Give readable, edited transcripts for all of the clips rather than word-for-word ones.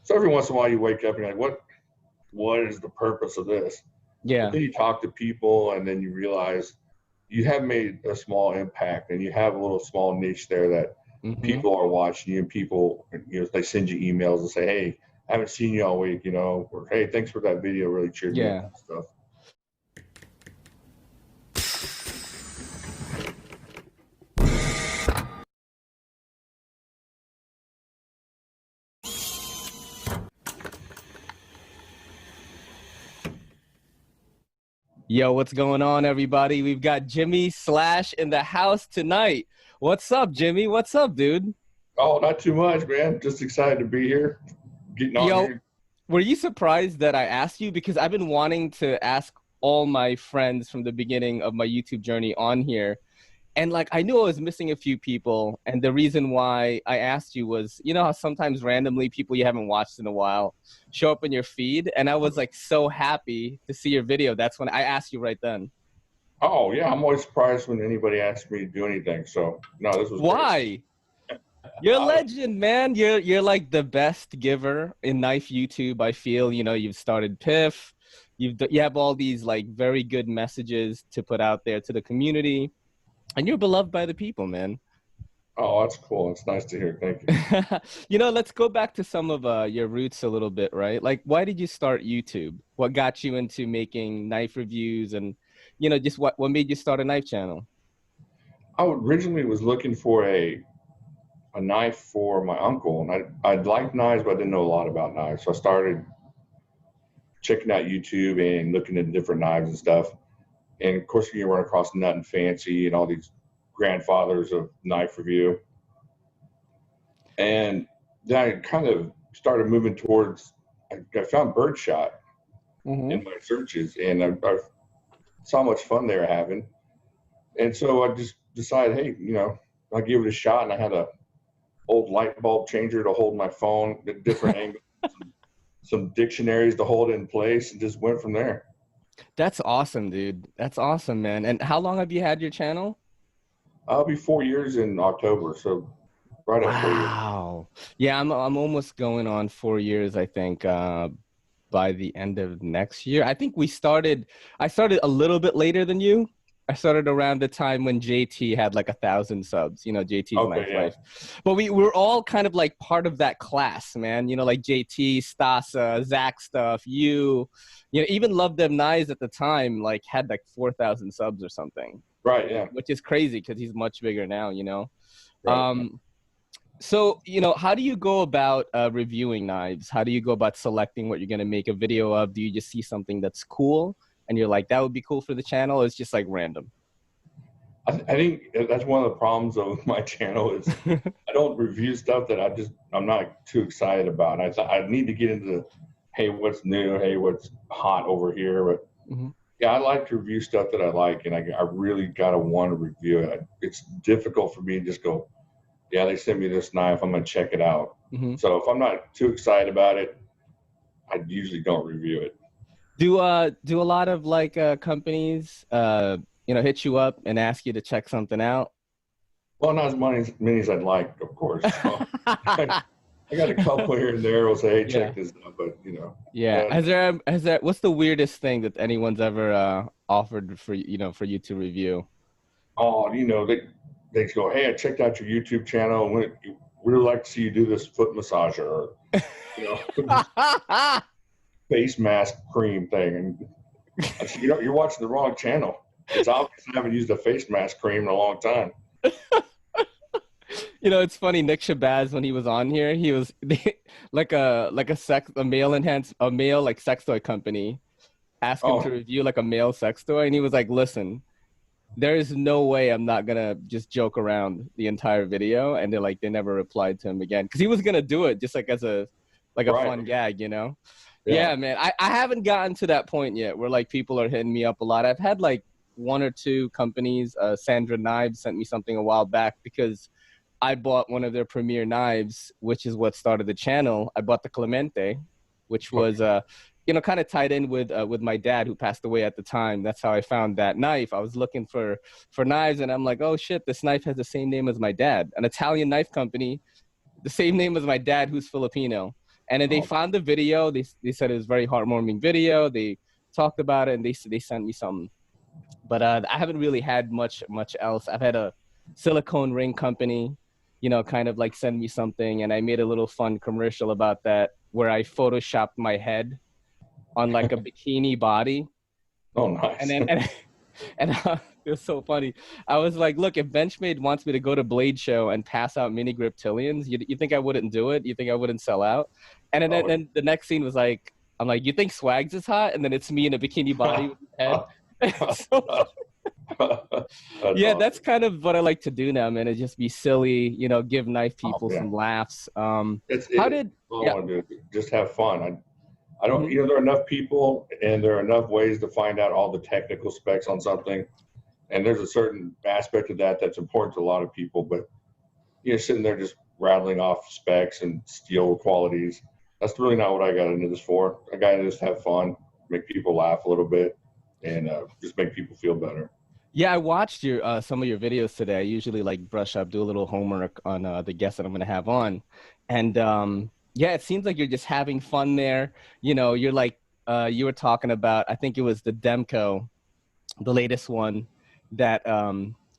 So every once in a while you wake up and you're like, what is the purpose of this? Yeah. But then you talk to people and then you realize you have made a small impact and you have a little small niche there that people are watching you, and people, they send you emails and say, hey, I haven't seen you all week, or hey, thanks for that video, really cheered me up and stuff. Yo, what's going on, everybody? We've got Jimislash in the house tonight. What's up, Jimmy? What's up, dude? Oh, not too much, man. Just excited to be here. Getting on here. Were you surprised that I asked you? Because I've been wanting to ask all my friends from the beginning of my YouTube journey on here. And I knew I was missing a few people. And the reason why I asked you was, you know how sometimes randomly people you haven't watched in a while show up in your feed? And I was so happy to see your video. That's when I asked you right then. Oh, yeah. I'm always surprised when anybody asks me to do anything. So, no, this was Why? Great. You're a legend, man. You're like the best giver in knife YouTube. I feel, you've started PIFF. You have all these very good messages to put out there to the community. And you're beloved by the people, man. Oh, that's cool. It's nice to hear. Thank you. Let's go back to some of your roots a little bit, right? Why did you start YouTube? What got you into making knife reviews, and, just what made you start a knife channel? I originally was looking for a knife for my uncle, and I liked knives, but I didn't know a lot about knives. So I started checking out YouTube and looking at different knives and stuff. And of course, you run across Nut and Fancy and all these grandfathers of knife review. And then I kind of started moving towards, I found Birdshot in my searches, and I saw how much fun they were having. And so I just decided, hey, I'll give it a shot. And I had a old light bulb changer to hold my phone at different angles, some dictionaries to hold it in place, and just went from there. That's awesome, dude. That's awesome, man. And how long have you had your channel? I'll be 4 years in October, so right at 4 years. Wow. Yeah, I'm almost going on 4 years, I think, by the end of next year. I think I started a little bit later than you. I started around the time when JT had 1,000 subs. JT's Knife Life. But we're all kind of part of that class, man. JT, Stasa, Zach stuff, even Love Them Knives at the time, had 4,000 subs or something. Right, yeah. Which is crazy because he's much bigger now, Right. So, how do you go about reviewing knives? How do you go about selecting what you're going to make a video of? Do you just see something that's cool and you're like, that would be cool for the channel? Or it's just random? I think that's one of the problems of my channel is I don't review stuff that I'm not too excited about. I need to get into, hey, what's new? Hey, what's hot over here? But yeah, I like to review stuff that I like, and I really got to want to review it. It's difficult for me to just go, yeah, they sent me this knife, I'm going to check it out. So if I'm not too excited about it, I usually don't review it. Do a lot of companies hit you up and ask you to check something out? Well, not as many as I'd like, of course. So I got a couple here and there will say, hey, check this out, but Yeah. Has there what's the weirdest thing that anyone's ever offered for for you to review? Oh, they go, hey, I checked out your YouTube channel and we'd really like to see you do this foot massager or face mask cream thing. And I said, you're watching the wrong channel. It's obvious I haven't used a face mask cream in a long time. It's funny. Nick Shabazz, when he was on here, he was a male sex toy company asked him to review a male sex toy, and he was like, "Listen, there is no way I'm not gonna just joke around the entire video." And they never replied to him again because he was gonna do it just as a fun gag, Yeah, man. I haven't gotten to that point yet where people are hitting me up a lot. I've had one or two companies. Sandra Knives sent me something a while back because I bought one of their premier knives, which is what started the channel. I bought the Clemente, which was kind of tied in with my dad who passed away at the time. That's how I found that knife. I was looking for knives, and I'm like, oh shit, this knife has the same name as my dad, an Italian knife company, the same name as my dad, who's Filipino. And then they found the video. They said it was a very heartwarming video. They talked about it, and they sent me some. But I haven't really had much else. I've had a silicone ring company, you know, kind of like send me something, and I made a little fun commercial about that where I photoshopped my head on like a bikini body. Oh, nice. And then and it was so funny. I was like, look, if Benchmade wants me to go to Blade Show and pass out mini griptilians, you think I wouldn't do it? You think I wouldn't sell out? And then the next scene was like, I'm like, you think Swags is hot? And then it's me in a bikini body with his head. So, yeah, awesome. that's kind of what I like to do now, man. Is just be silly, you know, give knife people some laughs. How did I want to do it. Just have fun. I don't, you know, there are enough people and there are enough ways to find out all the technical specs on something. And there's a certain aspect of that that's important to a lot of people. But you're sitting there just rattling off specs and steel qualities. That's really not what I got into this for. I got into this to have fun, make people laugh a little bit, and just make people feel better. Yeah, I watched your some of your videos today. I usually like brush up, do a little homework on the guests that I'm going to have on. And yeah, it seems like you're just having fun there. You know, you're like, you were talking about, I think it was the Demco, the latest one, that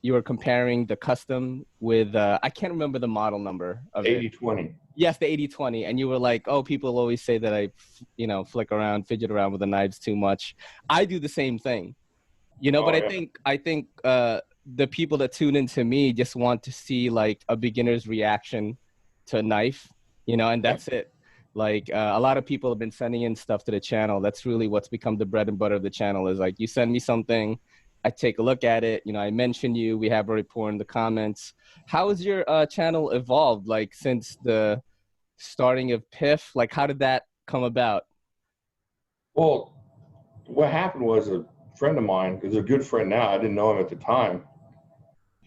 you were comparing the custom with, I can't remember the model number of 80-20. Yes, the 80-20. And you were like, oh, people always say that I, you know, fidget around with the knives too much. I do the same thing, you know, but yeah. I think the people that tune into me just want to see like a beginner's reaction to a knife, you know, and that's it. Like a lot of people have been sending in stuff to the channel. That's really what's become the bread and butter of the channel, is like, you send me something, I take a look at it. You know, I mention you, we have a rapport in the comments. How has your channel evolved, like since the starting of PIFF? Like, how did that come about? Well, what happened was a friend of mine, who's a good friend now, I didn't know him at the time.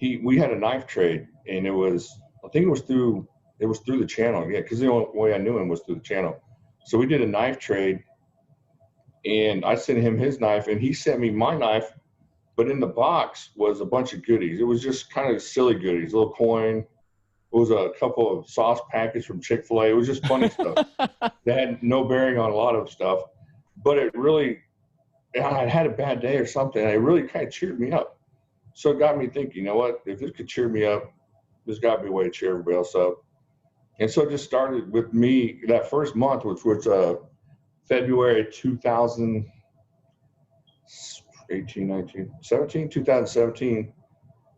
We had a knife trade, and it was, I think it was through the channel. Yeah, because the only way I knew him was through the channel. So we did a knife trade, and I sent him his knife, and he sent me my knife. But in the box was a bunch of goodies. It was just kind of silly goodies, a little coin. It was a couple of sauce packets from Chick-fil-A. It was just funny stuff that had no bearing on a lot of stuff. But it really, I had a bad day or something, and it really kind of cheered me up. So it got me thinking, you know what, if this could cheer me up, there's got to be a way to cheer everybody else up. And so it just started with me that first month, which was February 2017,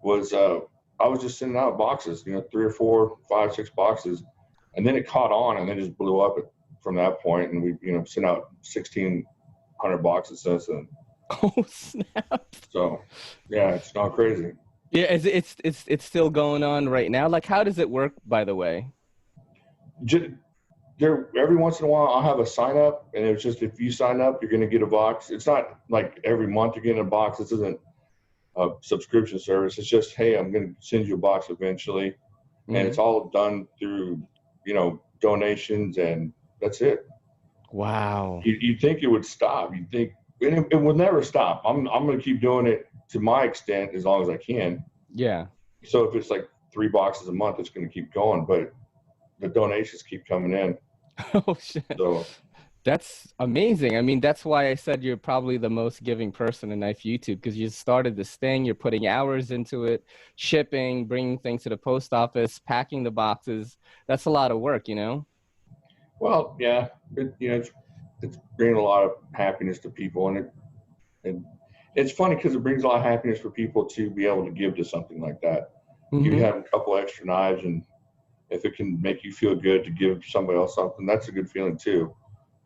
was I was just sending out boxes, you know, 3 or 4, 5, 6 boxes, and then it caught on, and then just blew up from that point, and we, you know, sent out 1,600 boxes since then. Oh snap! So yeah, it's not crazy. Yeah, it's still going on right now. Like, how does it work, by the way? Every once in a while I'll have a sign up, and it's just, if you sign up, you're going to get a box. It's not like every month you're getting a box. This isn't a subscription service. It's just, hey, I'm going to send you a box eventually. Mm-hmm. And it's all done through, you know, donations, and that's it. Wow. You think it would stop. You think it will never stop. I'm going to keep doing it to my extent as long as I can. Yeah. So if it's like 3 boxes a month, it's going to keep going, but the donations keep coming in. Oh shit. So that's amazing. I mean, that's why I said you're probably the most giving person in Knife YouTube, because you started this thing, you're putting hours into it, shipping, bringing things to the post office, packing the boxes. That's a lot of work, you know? Well, yeah, you know, it's bringing a lot of happiness to people, and it's funny because it brings a lot of happiness for people to be able to give to something like that. Mm-hmm. You have a couple extra knives, and if it can make you feel good to give somebody else something, that's a good feeling too.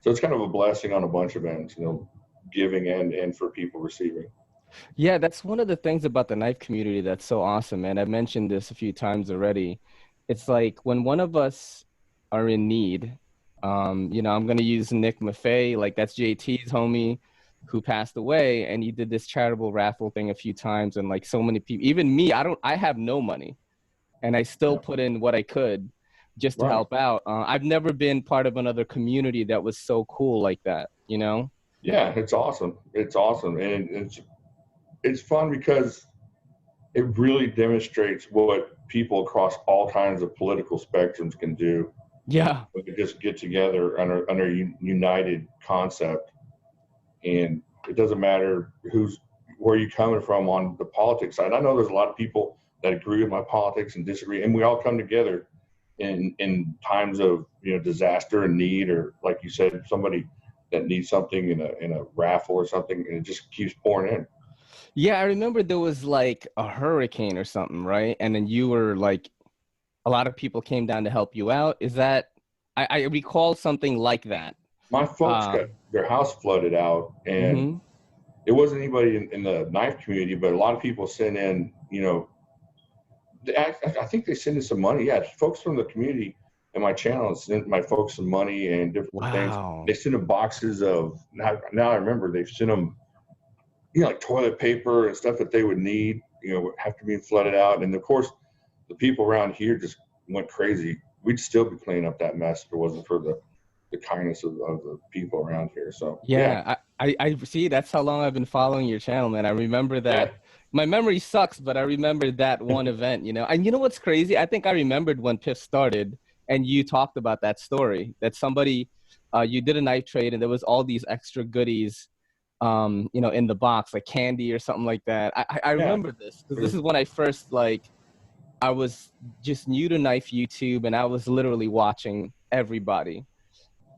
So it's kind of a blessing on a bunch of ends, you know, giving and for people receiving. Yeah, that's one of the things about the knife community that's so awesome, man. I've mentioned this a few times already. It's like when one of us are in need, you know, I'm going to use Nick Maffei, like that's JT's homie who passed away, and he did this charitable raffle thing a few times, and like so many people, even me, I have no money, and I still put in what I could just to help out. I've never been part of another community that was so cool like that, you know? Yeah, it's awesome. It's awesome. And it's fun because it really demonstrates what people across all kinds of political spectrums can do. Yeah. We could just get together under a united concept, and it doesn't matter where you're coming from on the politics side. I know there's a lot of people that agree with my politics and disagree, and we all come together in times of disaster and need, or like you said, somebody that needs something in a raffle or something, and it just keeps pouring in. Yeah, I remember there was like a hurricane or something, right? And then you were like, a lot of people came down to help you out. Is that, I recall something like that. My folks got their house flooded out, and Mm-hmm. it wasn't anybody in the knife community, but a lot of people sent in, I think they sent in some money. Yeah, folks from the community and my channel sent my folks some money and different things. Wow. They sent them boxes of, now I remember, they've sent them, like toilet paper and stuff that they would need, after being flooded out. And of course, the people around here just went crazy. We'd still be cleaning up that mess if it wasn't for the kindness of the people around here. So Yeah, I see. That's how long I've been following your channel, man. I remember that. Yeah. My memory sucks, but I remember that one event, And you know what's crazy? I think I remembered when PIFF started, and you talked about that story, that somebody, you did a knife trade, and there was all these extra goodies, in the box, like candy or something like that. I remember this because this is when I first, I was just new to knife YouTube, and I was literally watching everybody.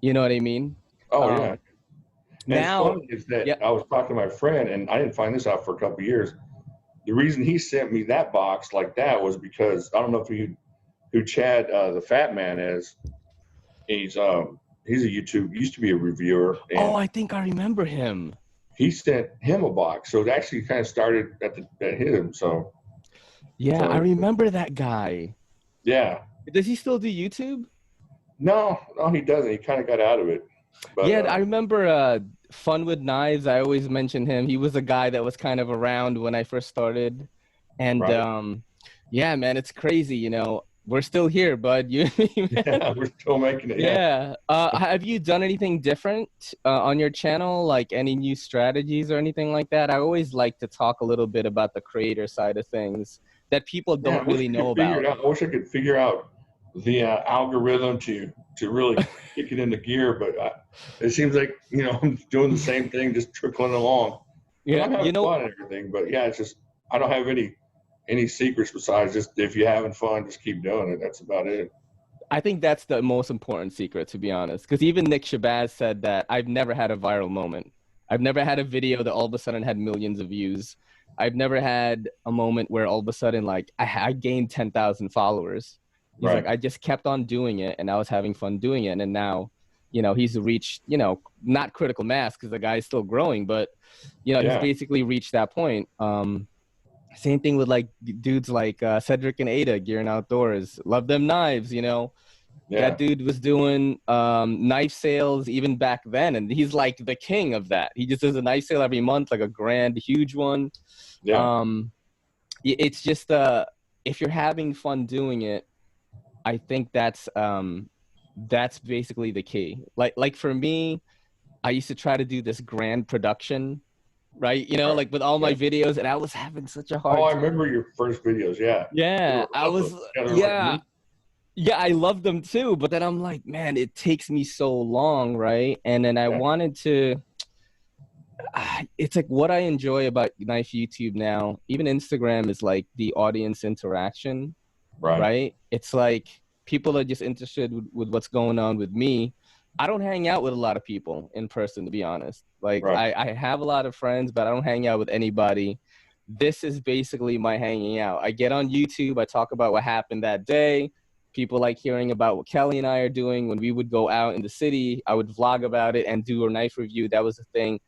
You know what I mean? Oh, yeah. And Now, it's funny is that I was talking to my friend, and I didn't find this out for a couple of years. The reason he sent me that box like that was because, I don't know if you who Chad the Fat Man is. He's a YouTube, used to be a reviewer. And I think I remember him. he sent him a box, so it actually kind of started at him. So yeah, I remember that guy. Yeah. Does he still do YouTube? No, he doesn't. He kind of got out of it. But, yeah, I remember Fun with Knives. I always mention him. He was a guy that was kind of around when I first started. And yeah, man, it's crazy. We're still here, bud. Yeah, we're still making it. Yeah. Have you done anything different on your channel? Like any new strategies or anything like that? I always like to talk a little bit about the creator side of things that people don't really know about. I wish I could figure out the algorithm to really kick it into gear, but it seems like I'm doing the same thing, just trickling along. Yeah, I'm having fun and everything, but yeah, it's just I don't have any secrets besides just if you're having fun, just keep doing it. That's about it. I think that's the most important secret, to be honest, because even Nick Shabazz said that I've never had a viral moment. I've never had a video that all of a sudden had millions of views. I've never had a moment where all of a sudden, like, I gained 10,000 followers. He's like, I just kept on doing it, and I was having fun doing it. And now, he's reached, not critical mass because the guy's still growing, but, he's basically reached that point. Same thing with like dudes like Cedric and Ada, Gear and Outdoors. Love them knives, That dude was doing knife sales even back then, and he's like the king of that. He just does a knife sale every month, like a grand, huge one. Yeah. It's just if you're having fun doing it, I think that's basically the key. Like for me, I used to try to do this grand production, right? Like with all my videos, and I was having such a hard time. I remember your first videos. Yeah, I was. Yeah, I love them too. But then I'm like, man, it takes me so long, right? And then I wanted to. It's like what I enjoy about Knife YouTube now, even Instagram, is like the audience interaction, right? It's like people are just interested with what's going on with me. I don't hang out with a lot of people in person, to be honest. Like I have a lot of friends, but I don't hang out with anybody. This is basically my hanging out. I get on YouTube. I talk about what happened that day. People like hearing about what Kelly and I are doing. When we would go out in the city, I would vlog about it and do a knife review. That was the thing.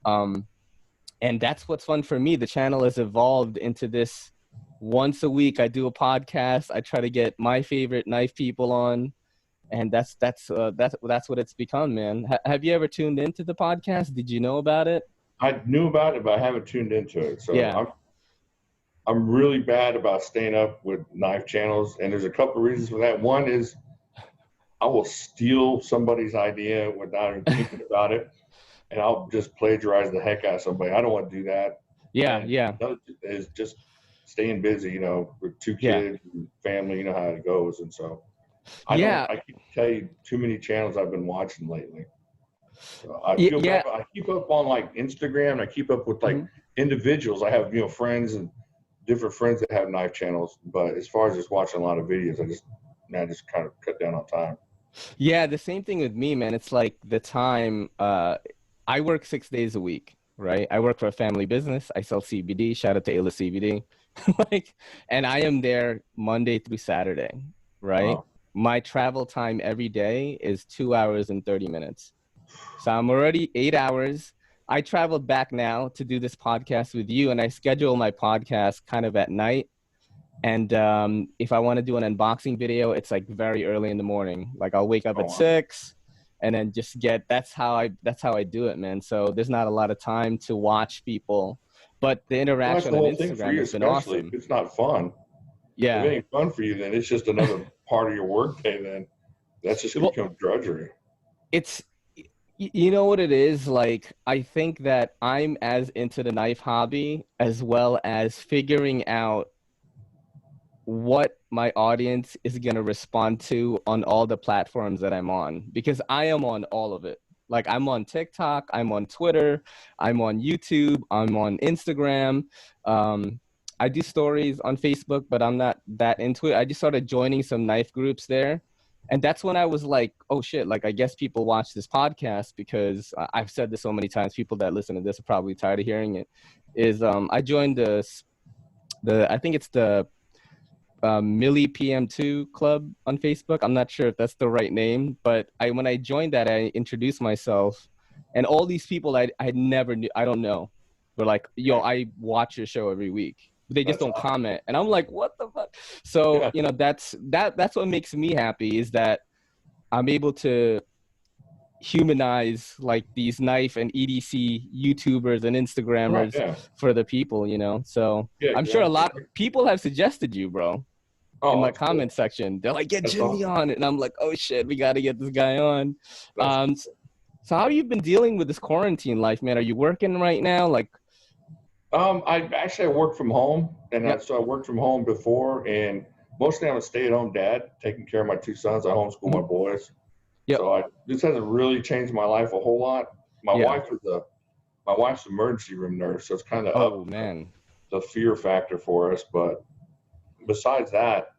And that's what's fun for me. The channel has evolved into this. Once a week, I do a podcast. I try to get my favorite knife people on. And that's what it's become, man. Have you ever tuned into the podcast? Did you know about it? I knew about it, but I haven't tuned into it. So yeah. I'm really bad about staying up with knife channels, and there's a couple of reasons for that. One is I will steal somebody's idea without even thinking about it, and I'll just plagiarize the heck out of somebody. I don't want to do that. Yeah, and yeah. The other is just staying busy, with two kids and family. You know how it goes, and so. Yeah. I can't tell you too many channels I've been watching lately. So I feel Yeah. bad. I keep up on like Instagram. I keep up with like Mhm. individuals. I have, friends and different friends that have knife channels. But as far as just watching a lot of videos, I just kind of cut down on time. Yeah, the same thing with me, man. It's like the time I work 6 days a week, right? I work for a family business. I sell CBD. Shout out to Ayla CBD. Like, and I am there Monday through Saturday, right? Wow. My travel time every day is 2 hours and 30 minutes. So I'm already 8 hours. I traveled back now to do this podcast with you, and I schedule my podcast kind of at night. And if I want to do an unboxing video, it's like very early in the morning. Like I'll wake up Oh, at wow. 6 and then just that's how I do it, man. So there's not a lot of time to watch people, but the Well, that's interaction the on whole thing for Instagram you, has been especially if awesome. it's not fun. If it Yeah. ain't fun for you, then it's just another part of your workday. Then that's just Well, become drudgery. it's, you know what it is? Like, I think that I'm as into the knife hobby as well as figuring out what my audience is going to respond to on all the platforms that I'm on, because I am on all of it. Like I'm on TikTok, I'm on Twitter, I'm on YouTube, I'm on Instagram. I do stories on Facebook, but I'm not that into it. I just started joining some knife groups there. And that's when I was like, oh shit, like I guess people watch this podcast, because I've said this so many times, people that listen to this are probably tired of hearing it, is I joined I think it's the Millie PM2 club on Facebook. I'm not sure if that's the right name, but when I joined that, I introduced myself, and all these people I never knew, I don't know, were like, yo, I watch your show every week. They just That's don't awesome. comment. And I'm like, what the fuck? So, Yeah. that's what makes me happy, is that I'm able to humanize like these knife and EDC YouTubers and Right. Instagrammers Yeah. for the people, So Yeah. I'm sure a Exactly. lot of people have suggested you, bro, in Oh, my that's cool. comment section. They're like, get That's Jimmy awesome. on it. And I'm like, oh shit, we got to get this guy on. That's So how you been dealing with this quarantine life, man? Are you working right now? Like, I work from home, and yep. so I worked from home before, and mostly I'm a stay-at-home dad, taking care of my two sons. I homeschool my boys, Yep. so this hasn't really changed my life a whole lot. My Yeah. wife is my wife's emergency room nurse, so it's kind of Oh up man. the fear factor for us. But besides that,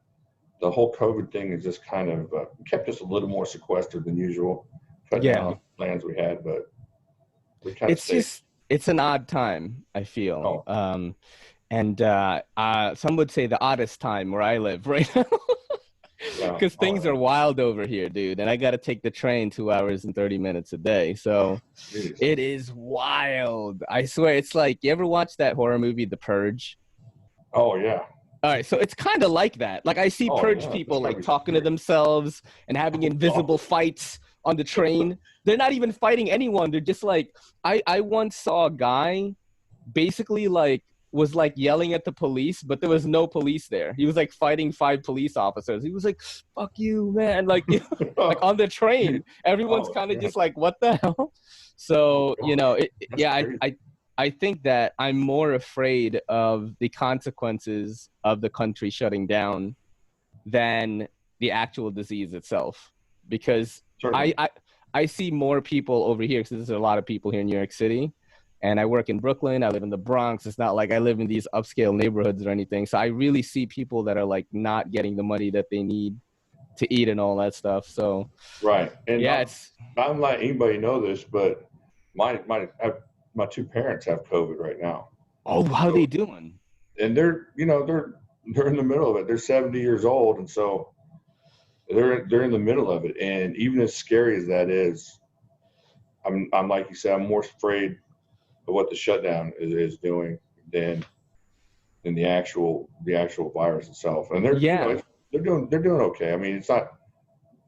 the whole COVID thing has just kind of kept us a little more sequestered than usual, cut down Yeah. on plans we had, but we kind of stayed. It's an odd time, I feel. Oh, And some would say the oddest time where I live right now. yeah. Because things are wild over here, dude. And I got to take the train 2 hours and 30 minutes a day. So Jeez. it is wild. I swear. It's like, you ever watch that horror movie, The Purge? Oh, yeah. All right. So it's kind of like that. Like I see Oh, Purge yeah. people like talking to themselves and having invisible fights on the train. They're not even fighting anyone. They're just like, I once saw a guy basically like was like yelling at the police, but there was no police there. He was like fighting 5 police officers. He was like, fuck you, man. Like, like on the train, everyone's kind of just like, what the hell? So, I think that I'm more afraid of the consequences of the country shutting down than the actual disease itself, because I see more people over here, because there's a lot of people here in New York City. And I work in Brooklyn. I live in the Bronx. It's not like I live in these upscale neighborhoods or anything. So I really see people that are like not getting the money that they need to eat and all that stuff. So right. And yeah, I'm not letting anybody know this, but my two parents have COVID right now. Oh, how are they doing? And they're in the middle of it. They're 70 years old, and so they're in the middle of it. And even as scary as that is, I'm like you said, I'm more afraid of what the shutdown is doing than the actual virus itself. And they're they're doing okay. I mean, it's not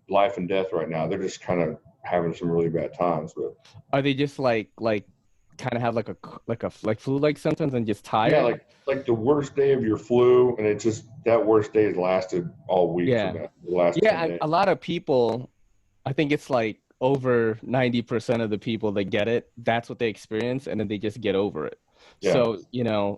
life and death right now. They're just kind of having some really bad times. But are they just like kind of have like flu-like symptoms and just tired? Yeah, like the worst day of your flu, and it's just that worst day has lasted all week. Yeah. For the last 10 days. A lot of people, I think it's like over 90% of the people that get it, that's what they experience, and then they just get over it. Yeah. So,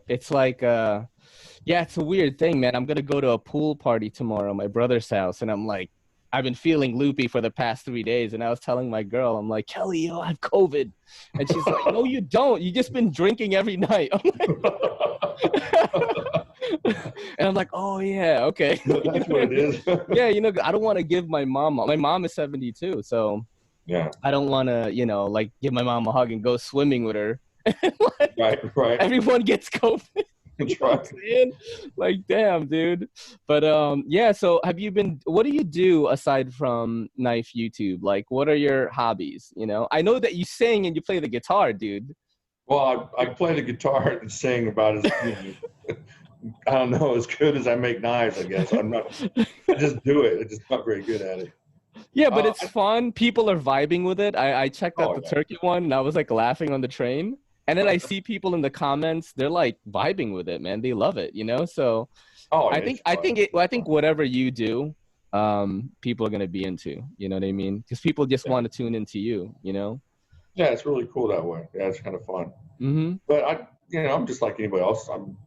it's like, it's a weird thing, man. I'm going to go to a pool party tomorrow, my brother's house, and I'm like, I've been feeling loopy for the past 3 days. And I was telling my girl, I'm like, Kelly, yo, I have COVID. And she's like, no, you don't. You just been drinking every night. I'm like, and I'm like, oh yeah, okay. That's what it is. Yeah, you know, I don't want to give my mom is 72, so Yeah. I don't want to, you know, like give my mom a hug and go swimming with her. Like, right. Everyone gets COVID. That's right. Like, damn, dude. But yeah, so what do you do aside from Knife YouTube? Like, what are your hobbies? You know, I know that you sing and you play the guitar, dude. Well, I play the guitar and sing about as, I don't know, as good as I make knives, I guess. I just do it. I'm just not very good at it. Yeah, but it's fun. People are vibing with it. I checked out the turkey one and I was like laughing on the train. And then I see people in the comments, they're like vibing with it, man. They love it, you know? So I think whatever you do, people are going to be into, you know what I mean? Because people just want to tune into you, you know? Yeah, it's really cool that way. Yeah, it's kind of fun. Mm-hmm. But I'm just like anybody else. I'm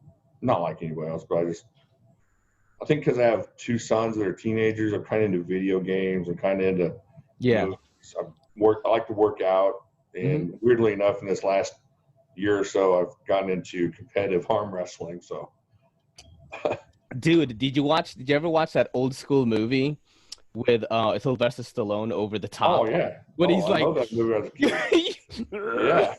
not like anybody else, but I think because I have two sons that are teenagers, I'm kind of into video games. I'm kind of into movies. I like to work out, and weirdly enough, in this last year or so, I've gotten into competitive arm wrestling. So, dude, did you ever watch that old school movie with Sylvester Stallone, Over the Top? Oh yeah, when he's like, I know that movie as a kid. Yeah.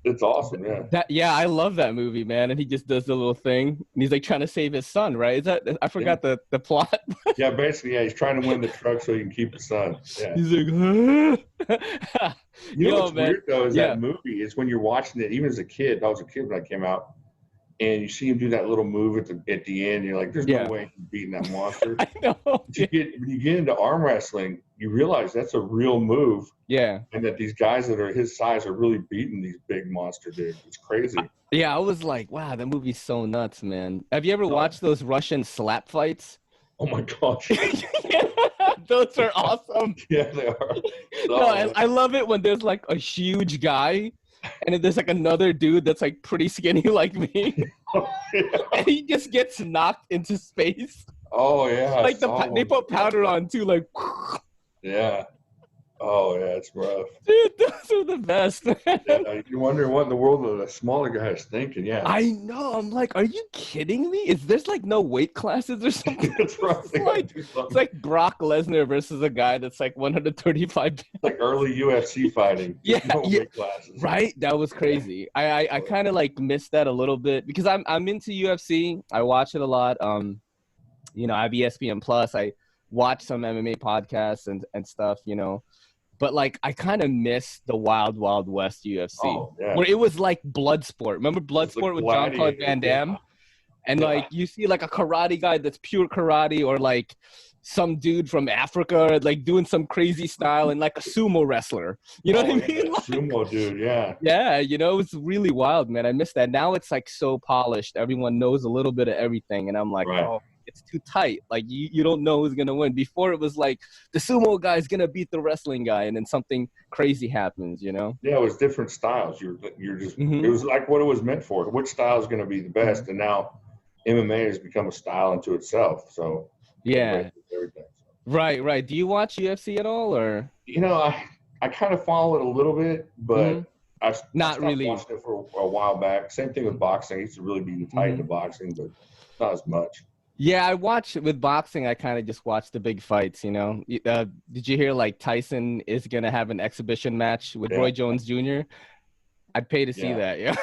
It's awesome, yeah. I love that movie, man. And he just does the little thing, and he's like trying to save his son, right? Is that I forgot the plot? Yeah, basically, yeah. He's trying to win the truck so he can keep his son. Yeah. He's like, you know what's weird though is that movie is when you're watching it, even as a kid. I was a kid when I came out, and you see him do that little move at the end. You're like, there's no way he's beating that monster. I know. When you get into arm wrestling, you realize that's a real move. Yeah. And that these guys that are his size are really beating these big monster dudes. It's crazy. Yeah, I was like, wow, that movie's so nuts, man. Have you ever watched those Russian slap fights? Oh my gosh. Those are awesome. Yeah, they are. No, I love it when there's like a huge guy and then there's like another dude that's like pretty skinny like me. And he just gets knocked into space. Oh yeah. Like they put powder on too, like yeah. Oh yeah, it's rough. Dude, those are the best. Yeah, you wonder what in the world the smaller guy is thinking. Yeah, I know. I'm like, are you kidding me? Is there's like no weight classes or something? That's right. It's like Brock Lesnar versus a guy that's like 135. Like early UFC fighting. Weight classes. Right. That was crazy. I kind of like missed that a little bit because I'm into UFC. I watch it a lot. You know, I have ESPN Plus. I watch some MMA podcasts and stuff. You know. But, like, I kind of miss the Wild Wild West UFC, where it was like Bloodsport. Remember Bloodsport with Jean-Claude Van Damme? And, like, you see, like, a karate guy that's pure karate or, like, some dude from Africa, like, doing some crazy style and, like, a sumo wrestler. You know what I mean? Like, sumo dude, yeah. Yeah, you know, it's really wild, man. I miss that. Now it's, like, so polished. Everyone knows a little bit of everything. And I'm like, oh. It's too tight. Like you don't know who's gonna win. Before it was like the sumo guy's gonna beat the wrestling guy, and then something crazy happens. You know? Yeah, it was different styles. You're just it was like what it was meant for. Which style is gonna be the best? And now MMA has become a style unto itself. So yeah, everything. Right. Do you watch UFC at all, or? You know, I kind of follow it a little bit, but I not really watched it for a while back. Same thing with boxing. I used to really be tight into boxing, but not as much. Yeah, I watch with boxing. I kind of just watch the big fights, you know. Did you hear like Tyson is gonna have an exhibition match with Roy Jones Jr.? I'd pay to see that, yeah.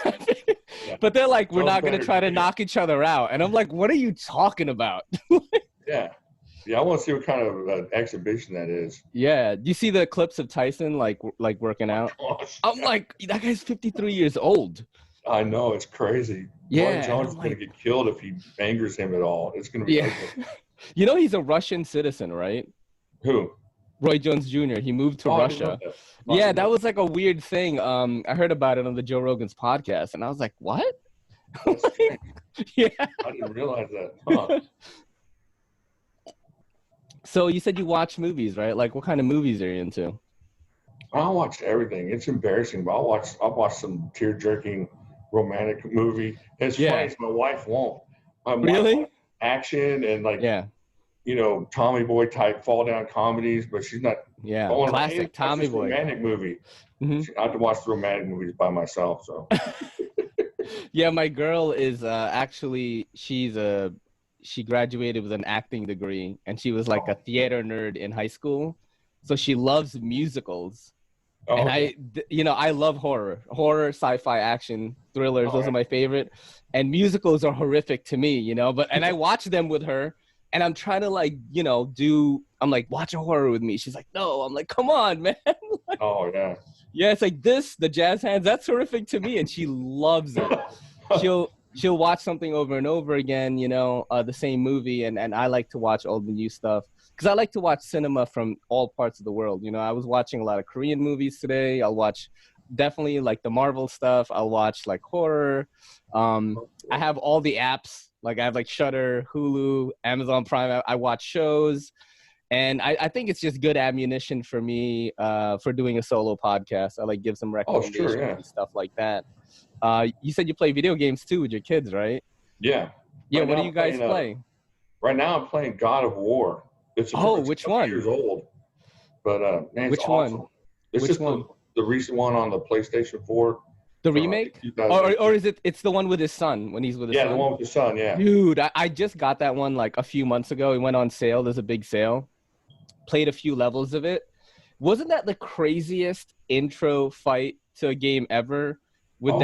But they're like, we're not gonna try to knock each other out, and I'm like, what are you talking about? Yeah, I want to see what kind of exhibition that is. Yeah, do you see the clips of Tyson like working out? Gosh, I'm like, that guy's 53 years old. I know, it's crazy. Yeah, Roy Jones is going to get killed if he angers him at all. It's going to be ugly. You know he's a Russian citizen, right? Who? Roy Jones Jr. He moved to Russia. Yeah, that was like a weird thing. I heard about it on the Joe Rogan's podcast, and I was like, what? Yeah. I didn't realize that. Huh. So you said you watch movies, right? Like, what kind of movies are you into? I watch everything. It's embarrassing, but I'll watch some tear-jerking romantic movie. It's funny, my wife won't. Really? Action and like Tommy Boy type fall down comedies, but she's not. Yeah, Oh, classic Tommy Boy. Romantic movie. Mm-hmm. I have to watch the romantic movies by myself. So. Yeah, my girl is actually she graduated with an acting degree, and she was like a theater nerd in high school, so she loves musicals. And I love horror, sci-fi, action, thrillers. Those are my favorite. And musicals are horrific to me, and I watch them with her, and I'm trying to I'm like, watch a horror with me. She's like, no. I'm like, come on, man. Oh, yeah. Yeah, it's like the jazz hands, that's horrific to me, and she loves it. She'll watch something over and over again, the same movie, and I like to watch all the new stuff because I like to watch cinema from all parts of the world. I was watching a lot of Korean movies today. I'll watch definitely like the Marvel stuff. I'll watch like horror. I have all the apps. Like I have like Shudder, Hulu, Amazon Prime. I watch shows. And I think it's just good ammunition for me for doing a solo podcast. I like give some recommendations and stuff like that. You said you play video games too with your kids, right? Yeah. Yeah. What do you guys play? Right now, I'm playing God of War. It's which one? Years old, but man, it's which awesome. One? It's which just one? The recent one on the PlayStation 4. The remake, or is it? It's the one with his son when he's with his son. Yeah, the one with his son. Yeah. Dude, I just got that one like a few months ago. It went on sale. There's a big sale. Played a few levels of it. Wasn't that the craziest intro fight to a game ever? With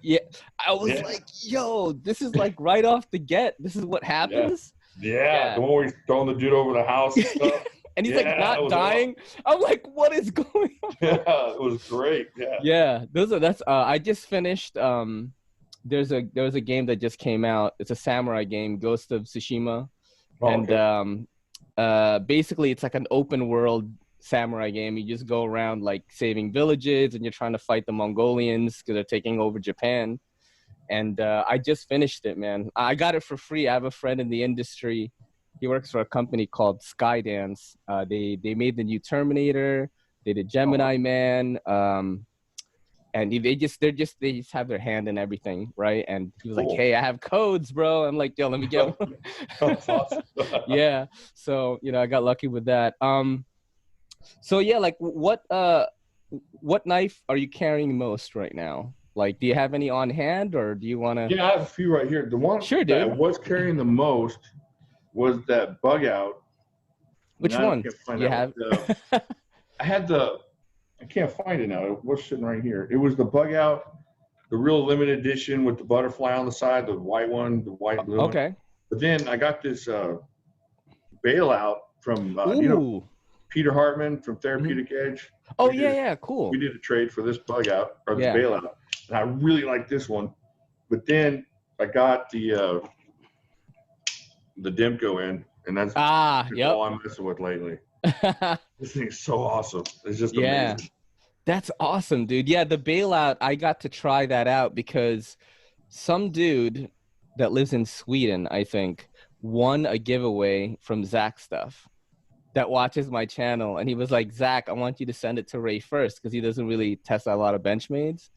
yeah, I was like, yo, this is like right off the get. This is what happens. Yeah. The one where he's throwing the dude over the house and stuff. And he's like not dying. Awesome. I'm like, what is going on? Yeah, it was great. Yeah. I just finished. There was a game that just came out. It's a samurai game, Ghost of Tsushima, basically it's like an open world samurai game. You just go around like saving villages, and you're trying to fight the Mongolians because they're taking over Japan. And I just finished it, man. I got it for free. I have a friend in the industry. He works for a company called Skydance. They made the new Terminator. They did Gemini Man. And they just have their hand in everything, right? And he was like, "Hey, I have codes, bro." I'm like, "Yo, let me get one." That's awesome. Yeah. So I got lucky with that. So yeah, like what knife are you carrying most right now? Like, do you have any on hand, or do you want to? Yeah, I have a few right here. The one that I was carrying the most was that Bug Out. Which one? You have? I had the. I can't find it now. It was sitting right here. It was the Bug Out, the real limited edition with the butterfly on the side, the white one, the white blue. Okay. One. But then I got this Bailout from Peter Hartman from Therapeutic Edge. Oh yeah, cool. We did a trade for this Bug Out or this Bailout, and I really like this one. But then I got the Demko in, and that's all I'm messing with lately. This thing's so awesome. It's just amazing. That's awesome, dude. Yeah, the Bailout, I got to try that out because some dude that lives in Sweden, I think, won a giveaway from Zach Stuff that watches my channel. And he was like, "Zach, I want you to send it to Ray first because he doesn't really test a lot of Benchmades."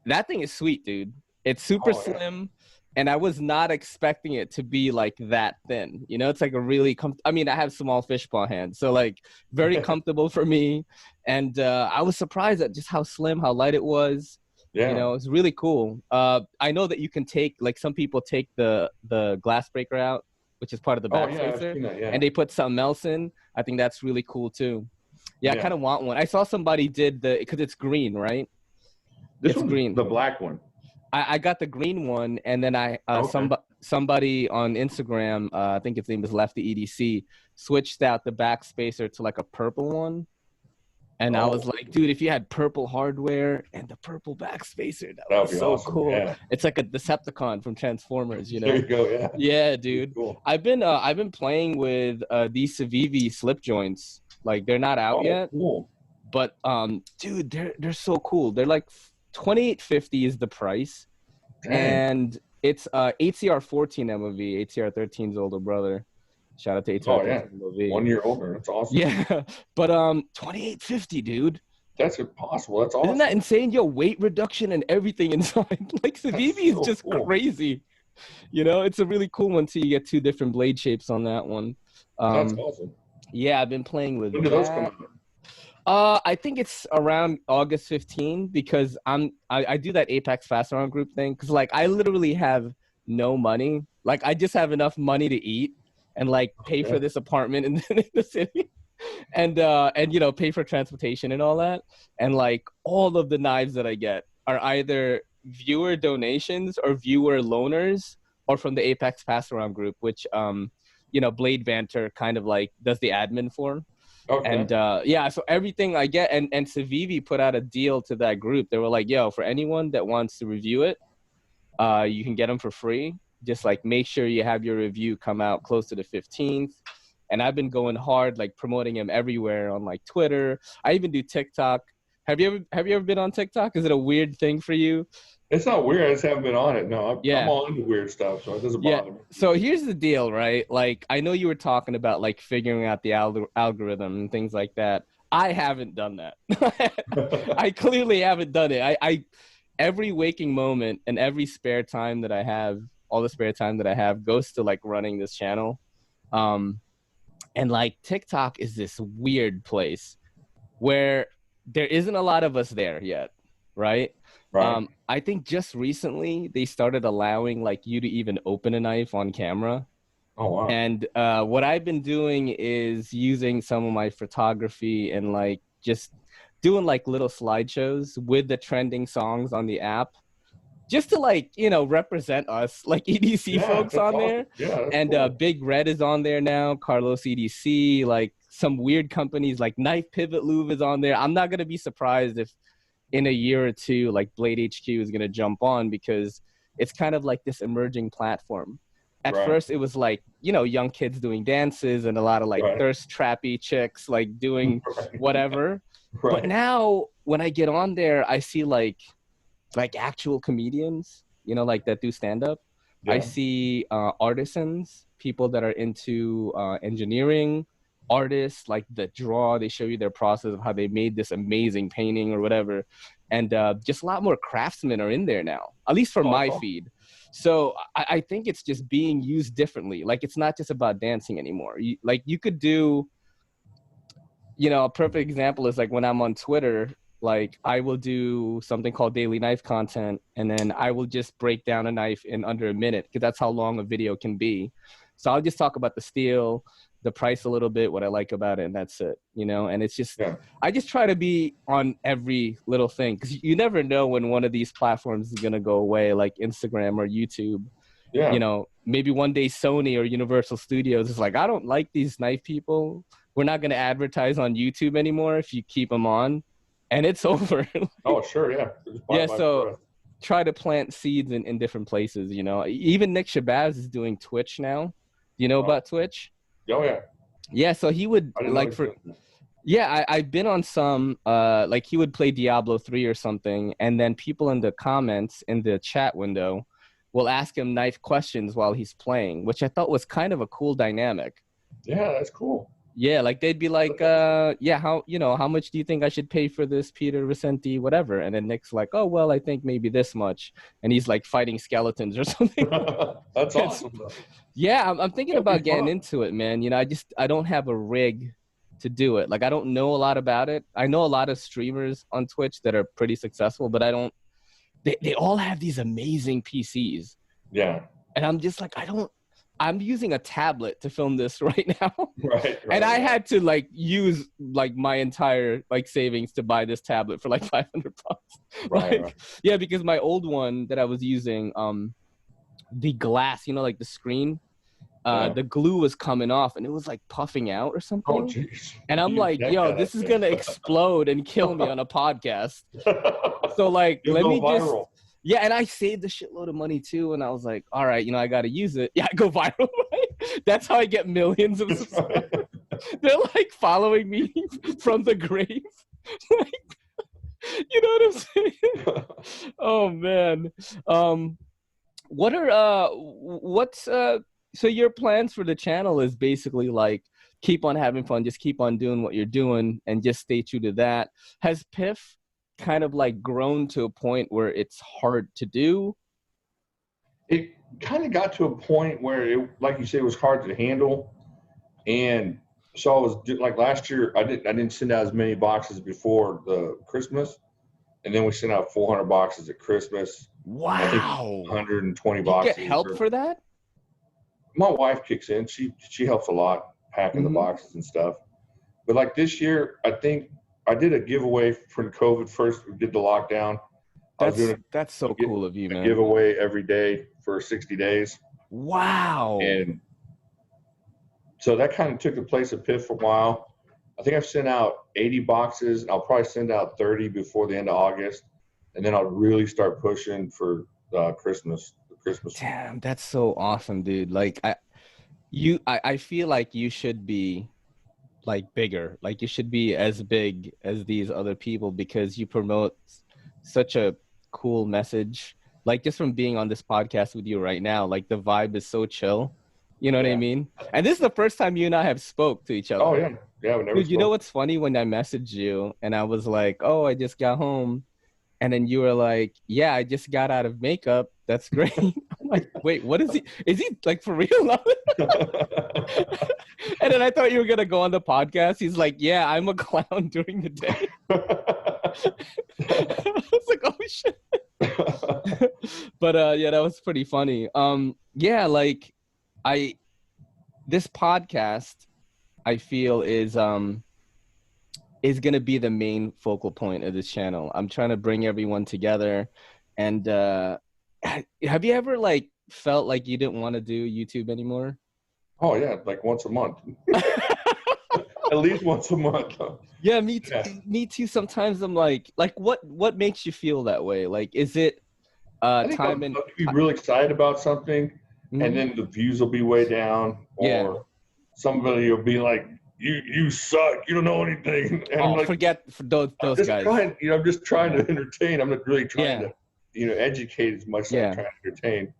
That thing is sweet, dude. It's super slim. And I was not expecting it to be like that thin. It's like a really I have small fish paw hands, so like very comfortable for me. And I was surprised at just how slim, how light it was. Yeah. It's really cool. I know that you can take, like, some people take the glass breaker out, which is part of the backspacer, and they put something else in. I think that's really cool too. Yeah, I kind of want one. I saw somebody did because it's green, right? It's green. The black one. I got the green one, and then somebody on Instagram, I think his name is Lefty EDC, switched out the backspacer to like a purple one. And I was like, dude, if you had purple hardware and the purple backspacer, that would be so awesome. Cool. Yeah. It's like a Decepticon from Transformers, There you go, yeah. Yeah, dude. Cool. I've been playing with these Civivi slip joints. Like, they're not out yet. Cool. But dude, they're so cool. They're like $28.50 is the price. Dang. And it's ATR 14 MOV, ATR 13's older brother. Shout out to ATR 13 MOV. 1 year older. That's awesome. Yeah. But $28.50, dude. That's impossible. That's awesome. Isn't that insane? Yo, weight reduction and everything inside. Like, Civivi is just crazy. It's a really cool one too. You get two different blade shapes on that one. That's awesome. Yeah, I've been playing with When do those come that. out? I think it's around August 15 because I do that Apex Fast Round group thing because like I literally have no money. Like I just have enough money to eat and like pay for this apartment in the city and you know pay for transportation and all that. And like all of the knives that I get are either viewer donations or viewer loaners or from the Apex Fast Round group, which you know Blade Banter kind of like does the admin for. Okay. And yeah, so everything I get, and Civivi put out a deal to that group. They were like, "Yo, for anyone that wants to review it, you can get them for free. Just like make sure you have your review come out close to the 15th." And I've been going hard, like promoting him everywhere on like Twitter. I even do TikTok. Have you ever been on TikTok? Is it a weird thing for you? It's not weird. I just haven't been on it. No, I'm Yeah. on the weird stuff, so it doesn't Yeah. bother me. So here's the deal, right? Like, I know you were talking about like figuring out the algorithm and things like that. I haven't done that. I clearly haven't done it. I every waking moment and every spare time that I have, all the spare time that I have goes to like running this channel. And like TikTok is this weird place where there isn't a lot of us there yet, right? Right. I think just recently they started allowing like you to even open a knife on camera. Oh, wow. And what I've been doing is using some of my photography and like just doing like little slideshows with the trending songs on the app, just to like, you know, represent us like EDC folks on there. Yeah, that's And cool. Big Red is on there now, Carlos EDC, like some weird companies like Knife Pivot Louvre is on there. I'm not going to be surprised if in a year or two, like Blade HQ is going to jump on because it's kind of like this emerging platform. At first, it was like, you know, young kids doing dances and a lot of like thirst trappy chicks like doing whatever. But now when I get on there, I see like actual comedians, you know, like that do stand up. I see artisans, people that are into engineering, artists like that draw. They show you their process of how they made this amazing painting or whatever. And just a lot more craftsmen are in there now, at least for my feed. So I think it's just being used differently. Like it's not just about dancing anymore. You could do, you know, a perfect example is like when I'm on Twitter, like I will do something called daily knife content, and then I will just break down a knife in under a minute because that's how long a video can be. So I'll just talk about the steel, the price a little bit, what I like about it, and that's it, you know? And it's just, I just try to be on every little thing because you never know when one of these platforms is going to go away, like Instagram or YouTube. You know, maybe one day Sony or Universal Studios is like, I don't like these knife people. We're not going to advertise on YouTube anymore if you keep them on. And it's over. Oh, sure, yeah. Yeah, so try to plant seeds in different places, you know. Even Nick Shabazz is doing Twitch now. Do you know about Twitch? Oh, yeah. Yeah, so he would, like, I've been on some, like, he would play Diablo 3 or something, and then people in the comments, in the chat window, will ask him knife questions while he's playing, which I thought was kind of a cool dynamic. Yeah, that's cool. Yeah, like they'd be like, how much do you think I should pay for this Peter Vicente, whatever? And then Nick's like, oh, well, I think maybe this much. And he's like fighting skeletons or something. That's awesome. Yeah, I'm thinking about getting into it, man. You know, I don't have a rig to do it. Like, I don't know a lot about it. I know a lot of streamers on Twitch that are pretty successful, but they all have these amazing PCs. Yeah. And I'm just like, I'm using a tablet to film this right now. Right. And I had to like use like my entire like savings to buy this tablet for like $500. Right. Yeah, because my old one that I was using, the glass, you know, like the screen, the glue was coming off and it was like puffing out or something. Oh, geez. And I'm like, yo, this is going to explode and kill me on a podcast. So like, let me viral. Yeah, and I saved a shitload of money too, and I was like, all right, you know, I got to use it. Yeah, I go viral, right? That's how I get millions of subscribers. They're like following me from the grave. Like, you know what I'm saying? Oh, man. So your plans for the channel is basically like, keep on having fun, just keep on doing what you're doing, and just stay true to that. Has PIFF kind of like grown to a point where it's hard to do? It kind of got to a point where it, like you said, it was hard to handle. And so I was like last year, I didn't send out as many boxes before the Christmas, and then we sent out 400 boxes at Christmas. And I think Wow. 120 Do you get boxes. help for that? My wife kicks in. She helps a lot packing the boxes and stuff. But like this year, I think I did a giveaway for COVID first. We did the lockdown. That's so cool of you, a man. giveaway every day for 60 days. Wow. And so that kind of took the place of PIFF for a while. I think I've sent out 80 boxes. I'll probably send out 30 before the end of August. And then I'll really start pushing for Christmas. Damn, that's so awesome, dude. Like I feel like you should be like bigger. Like you should be as big as these other people because you promote such a cool message. Like just from being on this podcast with you right now, like the vibe is so chill. You know what I mean? And this is the first time you and I have spoke to each other. Oh yeah. Yeah, we never Dude, you know what's funny? When I messaged you and I was like, oh, I just got home. And then you were like, yeah, I just got out of makeup. That's great. I'm like, wait, what is he? Is he like for real? And then I thought you were going to go on the podcast. He's like, yeah, I'm a clown during the day. I was like, oh, shit. But yeah, that was pretty funny. Yeah, like this podcast, I feel is going to be the main focal point of this channel. I'm trying to bring everyone together. And have you ever like felt like you didn't want to do YouTube anymore? Oh yeah, like once a month. At least once a month. Yeah, me too. Yeah. Me too. Sometimes I'm like what makes you feel that way? Like, is it time and I'll be really excited about something, and then the views will be way down, or somebody will be like, "You suck. You don't know anything." And I'm like, forget those guys. I'm just trying to entertain. I'm not really trying to, educate as much as I'm trying to entertain.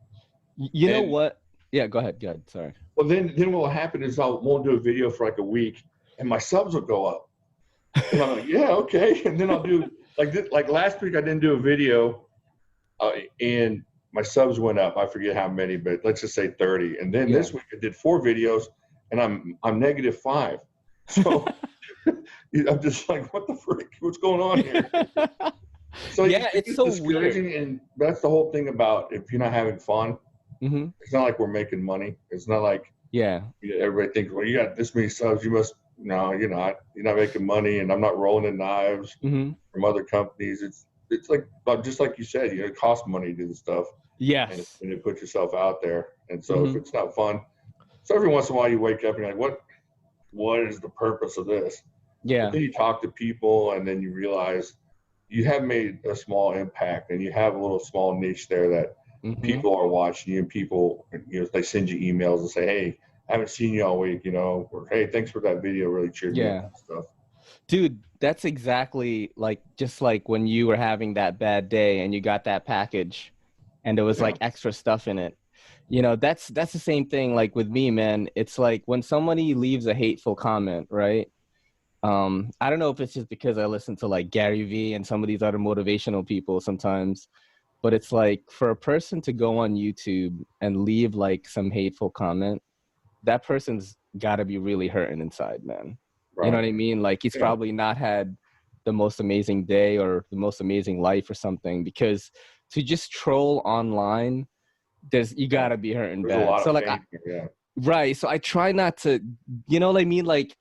You know what? Yeah, go ahead. Sorry. Well, then what will happen is I won't do a video for like a week, and my subs will go up. And I'm like, yeah, okay. And then I'll do like last week I didn't do a video, and my subs went up. I forget how many, but let's just say 30. And then this week I did 4 videos, and I'm -5. So I'm just like, what the frick? What's going on here? So it's so weird. And that's the whole thing about if you're not having fun. It's not like we're making money. It's not like everybody thinks, well, you got this many subs, you must. No, you're not. You're not making money, and I'm not rolling in knives from other companies. It's like just like you said, it costs money to do this stuff. Yes. And you put yourself out there, and so if it's not fun, so every once in a while you wake up and you're like, what is the purpose of this? Yeah. But then you talk to people, and then you realize you have made a small impact, and you have a little small niche there that people are watching you, and people, they send you emails and say, hey, I haven't seen you all week, or hey, thanks for that video, really cheered me up and stuff. Dude, that's exactly just like when you were having that bad day and you got that package and there was like extra stuff in it. That's the same thing like with me, man. It's like when somebody leaves a hateful comment, right? I don't know if it's just because I listen to like Gary Vee and some of these other motivational people sometimes, but it's like for a person to go on YouTube and leave like some hateful comment, that person's got to be really hurting inside, man. Right. You know what I mean? Like he's probably not had the most amazing day or the most amazing life or something, because to just troll online, you got to be hurting bad. So like, right. So I try not to, you know what I mean? Like,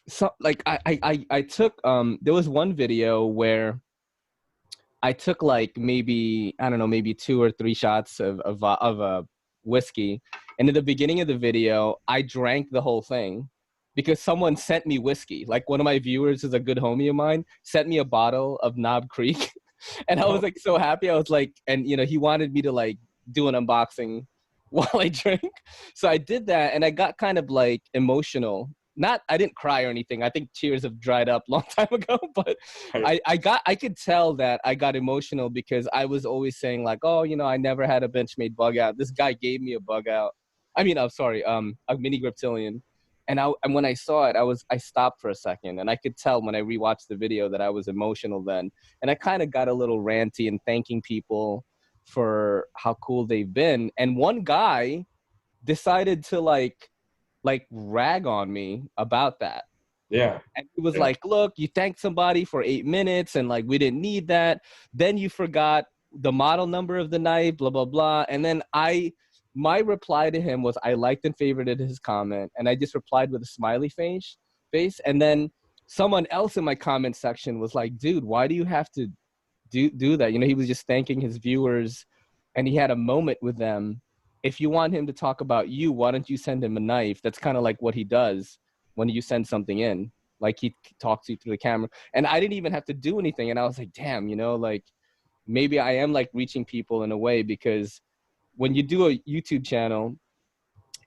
so like I took, there was one video where I took like maybe 2 or 3 shots of a whiskey. And in the beginning of the video, I drank the whole thing because someone sent me whiskey. Like one of my viewers is a good homie of mine, sent me a bottle of Knob Creek. And I was like so happy. I was like, and he wanted me to like do an unboxing while I drank. So I did that, and I got kind of like emotional. I didn't cry or anything. I think tears have dried up a long time ago, but I could tell that I got emotional because I was always saying like, oh, I never had a Benchmade bug out. This guy gave me a bug out. I mean, I'm sorry, a mini Griptilian. And when I saw it, I stopped for a second, and I could tell when I rewatched the video that I was emotional then. And I kind of got a little ranty and thanking people for how cool they've been. And one guy decided to like like rag on me about that. Yeah. And he was Yeah. like, look, you thanked somebody for 8 minutes and like we didn't need that. Then you forgot the model number of the knife, blah, blah, blah. And then my reply to him was I liked and favorited his comment. And I just replied with a smiley face. And then someone else in my comment section was like, dude, why do you have to do that? You know, he was just thanking his viewers and he had a moment with them. If you want him to talk about you, why don't you send him a knife? That's kind of like what he does when you send something in. Like he talks to you through the camera. And I didn't even have to do anything. And I was like, damn, you know, like maybe I am like reaching people in a way, because when you do a YouTube channel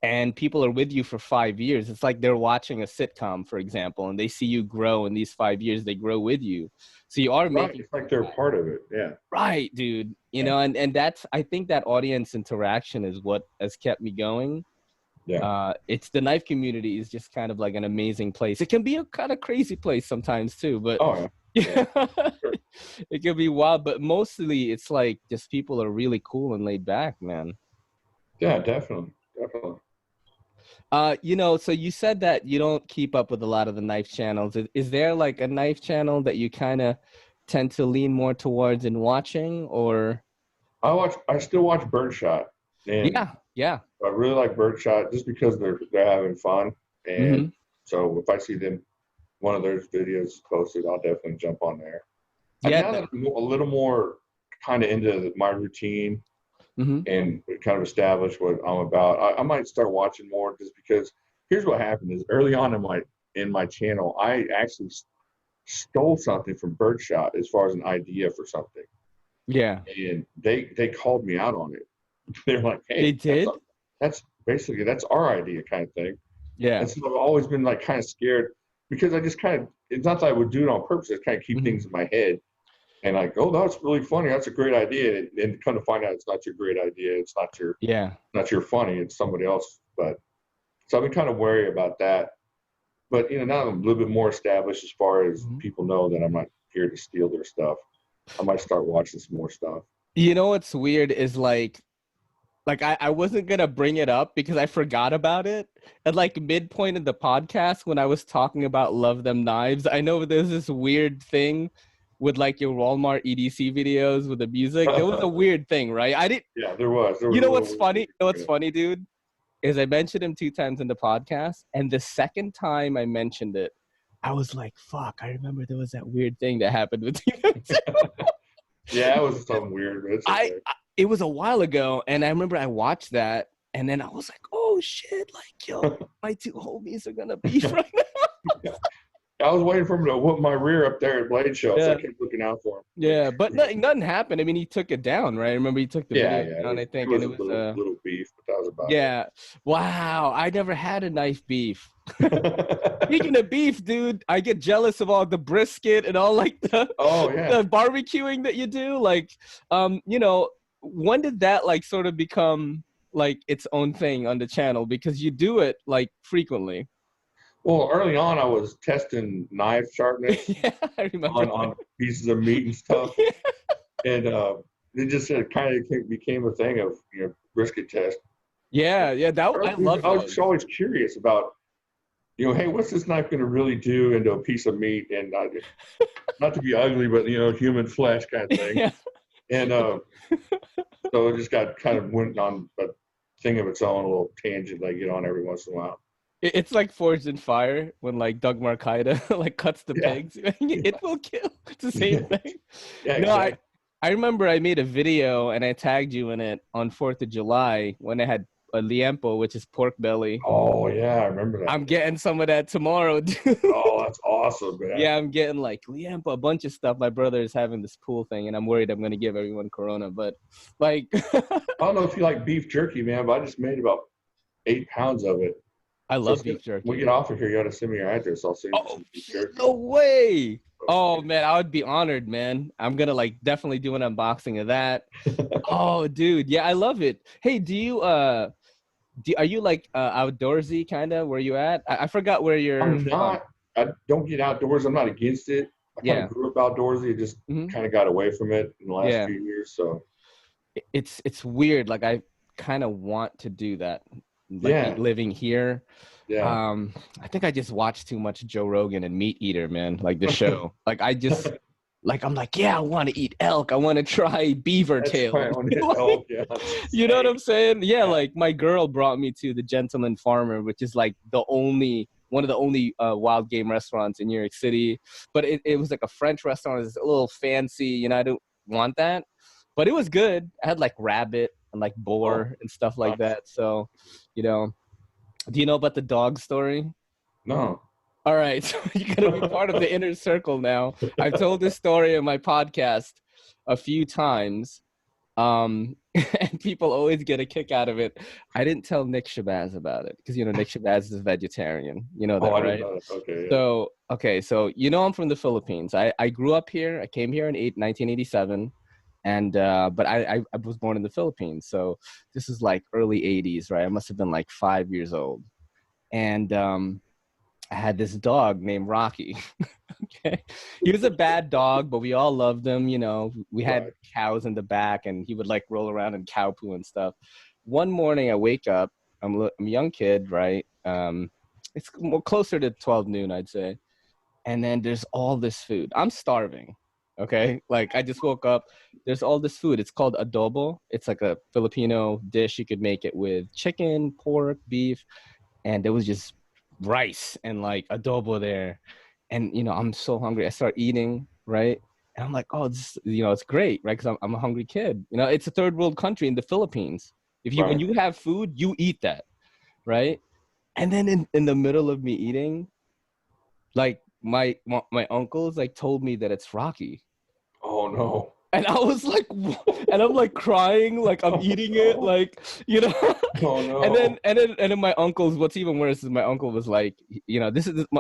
and people are with you for 5 years, it's like they're watching a sitcom, for example, and they see you grow in these 5 years, they grow with you. So you are making, it's like they're part of it. Yeah. Right, dude. You know, and that's, I think that audience interaction is what has kept me going. Yeah. It's the knife community is just kind of like an amazing place. It can be a kind of crazy place sometimes too, but yeah. Sure. It can be wild, but mostly it's like just people are really cool and laid back, man. Yeah, definitely. You know, so you said that you don't keep up with a lot of the knife channels. Is there like a knife channel that you kind of tend to lean more towards in watching, or? I still watch Birdshot. And yeah. I really like Birdshot just because they're having fun. And so if I see them, one of their videos posted, I'll definitely jump on there. And now that I'm a little more kind of into my routine and kind of establish what I'm about, I might start watching more, just because here's what happened is early on in my channel, I actually stole something from Birdshot as far as an idea for something. Yeah. And they called me out on it. They're like, hey, they did? That's basically, that's our idea kind of thing. Yeah. And so I've always been like kind of scared, because I just kind of, it's not that I would do it on purpose. I kind of keep things in my head and like, oh, that's really funny. That's a great idea. And come to find out it's not your great idea. It's not your funny. It's somebody else. But so I've been kind of wary about that. But, you know, now I'm a little bit more established as far as people know that I'm not here to steal their stuff. I might start watching some more stuff. You know what's weird is like I wasn't going to bring it up because I forgot about it. At like midpoint of the podcast when I was talking about Love Them Knives, I know there's this weird thing with like your Walmart EDC videos with the music. There was a weird thing, right? Yeah, there was. You know what's funny? You know what's funny, dude? Is I mentioned him 2 times in the podcast, and the second time I mentioned it, I was like, fuck, I remember there was that weird thing that happened with you. Yeah, it was something weird. But it's okay. It was a while ago, and I remember I watched that, and then I was like, oh shit, like, yo, my 2 homies are gonna beef right now. I was waiting for him to whoop my rear up there at Blade Show, so I kept looking out for him. Yeah, but nothing happened. I mean, he took it down, right? I remember he took the video down, I think. It was a little beef, but that was about it. Wow, I never had a knife beef. Speaking of beef, dude, I get jealous of all the brisket and all like the barbecuing that you do. Like, you know, when did that like sort of become like its own thing on the channel? Because you do it like frequently. Well, early on, I was testing knife sharpness I remember on pieces of meat and stuff, and it just kind of became a thing of, you know, brisket test. Yeah, I love. I was just always curious about, you know, hey, what's this knife going to really do into a piece of meat, and not to be ugly, but, you know, human flesh kind of thing. And so it just went on a thing of its own, a little tangent I get on every once in a while. It's like Forged in Fire when like Doug Marcaida like cuts the pigs. It will kill. It's the same thing. Yeah, no, exactly. I remember I made a video and I tagged you in it on 4th of July when I had a liempo, which is pork belly. Oh yeah, I remember that. I'm getting some of that tomorrow, dude. Oh, that's awesome, man. Yeah, I'm getting like liempo, a bunch of stuff. My brother is having this pool thing, and I'm worried I'm gonna give everyone corona. But like, I don't know if you like beef jerky, man, but I just made about 8 pounds of it. I love beef jerky. When we get off of here, you got to send me your address. I'll send you some beef jerky. No way. Oh man, I would be honored, man. I'm gonna like definitely do an unboxing of that. Oh, dude, yeah, I love it. Hey, are you like outdoorsy kind of where you at? I forgot where you're. I'm not. I don't get outdoors. I'm not against it. I kind of grew up outdoorsy. I just kind of got away from it in the last few years. So it's weird. Like I kind of want to do that. Like living here. Yeah. I think I just watched too much Joe Rogan and Meat Eater, man. Like the show. Like I just like I'm like, yeah, I want to eat elk. I want to try beaver That's right. tails. On the elk, yeah. You know what I'm saying? Yeah, Yeah. like my girl brought me to the Gentleman Farmer, which is like one of the only wild game restaurants in New York City. But it was like a French restaurant. It's a little fancy. You know, I don't want that. But it was good. I had like rabbit and like boar and stuff like nice. that. So, you know, do you know about the dog story? No. All right, so you're gonna be part of the inner circle now. I've told this story in my podcast a few times, and people always get a kick out of it. I didn't tell Nick Shabazz about it because you know Nick Shabazz is a vegetarian. You know that, I right? didn't know that. Okay. Yeah. So you know I'm from the Philippines. I grew up here. I came here in 1987, and but I was born in the Philippines. So this is like early 80s, right? I must have been like 5 years old, and I had this dog named Rocky. Okay. He was a bad dog, but we all loved him. You know, we had cows in the back and he would like roll around in cow poo and stuff. One morning I wake up, I'm a young kid, right? It's more closer to 12 noon, I'd say. And then there's all this food. I'm starving. Okay. Like I just woke up. There's all this food. It's called adobo. It's like a Filipino dish. You could make it with chicken, pork, beef. And there was just rice and like adobo there, and you know I'm so hungry. I start eating, right, and I'm like, oh, this, you know, it's great, right? Because I'm a hungry kid. You know, it's a third world country in the Philippines. If you when you have food, you eat that, right? And then in the middle of me eating, like my uncles like told me that it's Rocky. Oh no. And I was like, what? And I'm like crying, like I'm eating it, like, you know. Oh no. And then my uncles. What's even worse is my uncle was like, you know,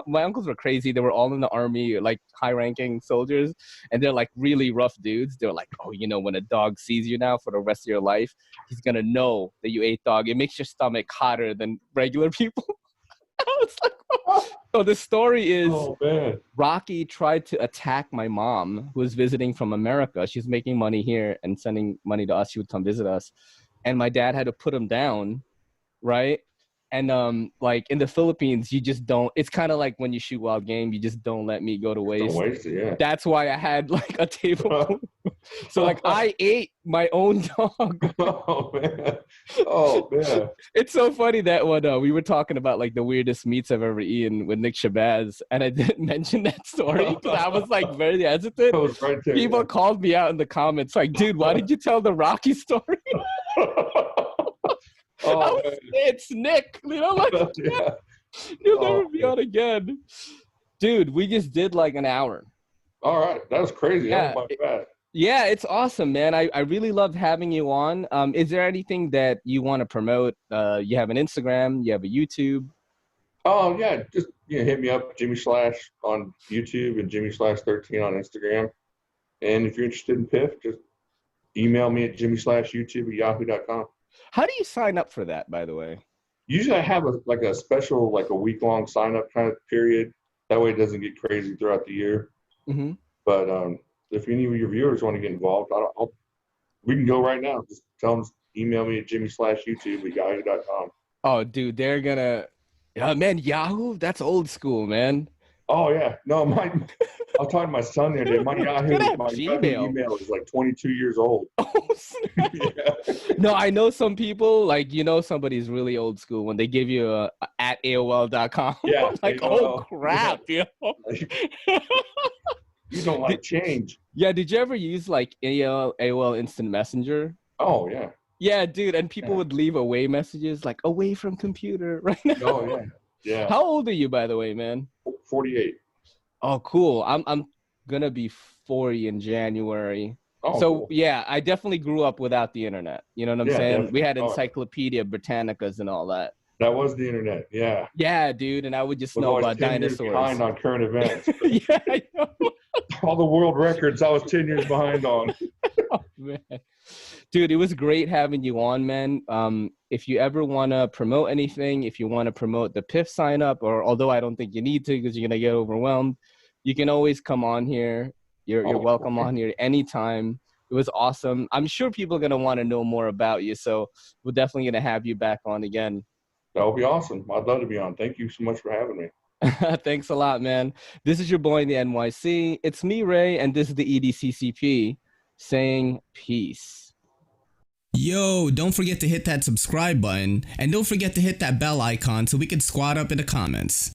my uncles were crazy. They were all in the army, like high-ranking soldiers, and they're like really rough dudes. They're like, oh, you know, when a dog sees you now for the rest of your life, he's gonna know that you ate dog. It makes your stomach hotter than regular people. I was like, oh. So the story is, Rocky tried to attack my mom, who was visiting from America. She's making money here and sending money to us. She would come visit us. And my dad had to put him down, right? And like in the Philippines, you just don't. It's kind of like when you shoot wild game, you just don't let me go to waste. Don't waste it, yeah. That's why I had like a table. So like I ate my own dog. Oh man. Oh man. It's so funny that when we were talking about like the weirdest meats I've ever eaten with Nick Shabazz, and I didn't mention that story because I was like very hesitant. I was right there, People called me out in the comments like, dude, why did you tell the Rocky story? Oh, it's Nick, you know, like yeah. You'll never be on again. Dude, we just did like an hour. All right. That was crazy. Yeah, oh, my bad. Yeah, it's awesome, man. I really loved having you on. Is there anything that you want to promote? You have an Instagram, you have a YouTube. Oh yeah, just hit me up, Jimislash on YouTube and Jimislash13 on Instagram. And if you're interested in PIFF, just email me at jimislashyoutube@yahoo.com. How do you sign up for that, by the way? Usually I have a special, like a week-long sign-up kind of period. That way it doesn't get crazy throughout the year. Mm-hmm. But if any of your viewers want to get involved, we can go right now. Just tell them, email me at jimislashyoutube@yahoo.com. Oh, dude, they're gonna... man, Yahoo? That's old school, man. Oh, yeah. No, I was talking to my son the other day. My Yahoo email is like 22 years old. Oh, yeah. No, I know some people, like, you know, somebody's really old school when they give you a at AOL.com. Yeah. Like, AOL. Oh, crap, yeah. You don't like change. Yeah, did you ever use, like, AOL Instant Messenger? Oh, yeah. Yeah, dude, and people would leave away messages, like, away from computer right now. Oh, yeah. Yeah. How old are you, by the way, man? 48. Oh, cool. I'm gonna be 40 in January. Oh, so cool. Yeah, I definitely grew up without the internet. You know what I'm saying? Definitely. We had Encyclopedia Britannicas and all that. That was the internet, yeah. Yeah, dude, and I would just know about 10 dinosaurs. Years behind on current events. Yeah, I know. All the world records I was 10 years behind on. Oh, man. Dude, it was great having you on, man. If you ever want to promote anything, if you want to promote the PIFF sign up, or although I don't think you need to because you're going to get overwhelmed, you can always come on here. You're welcome on here anytime. It was awesome. I'm sure people are going to want to know more about you, so we're definitely going to have you back on again. That would be awesome. I'd love to be on. Thank you so much for having me. Thanks a lot, man. This is your boy in the NYC. It's me, Ray, and this is the EDCCP saying peace. Yo, don't forget to hit that subscribe button, and don't forget to hit that bell icon so we can squad up in the comments.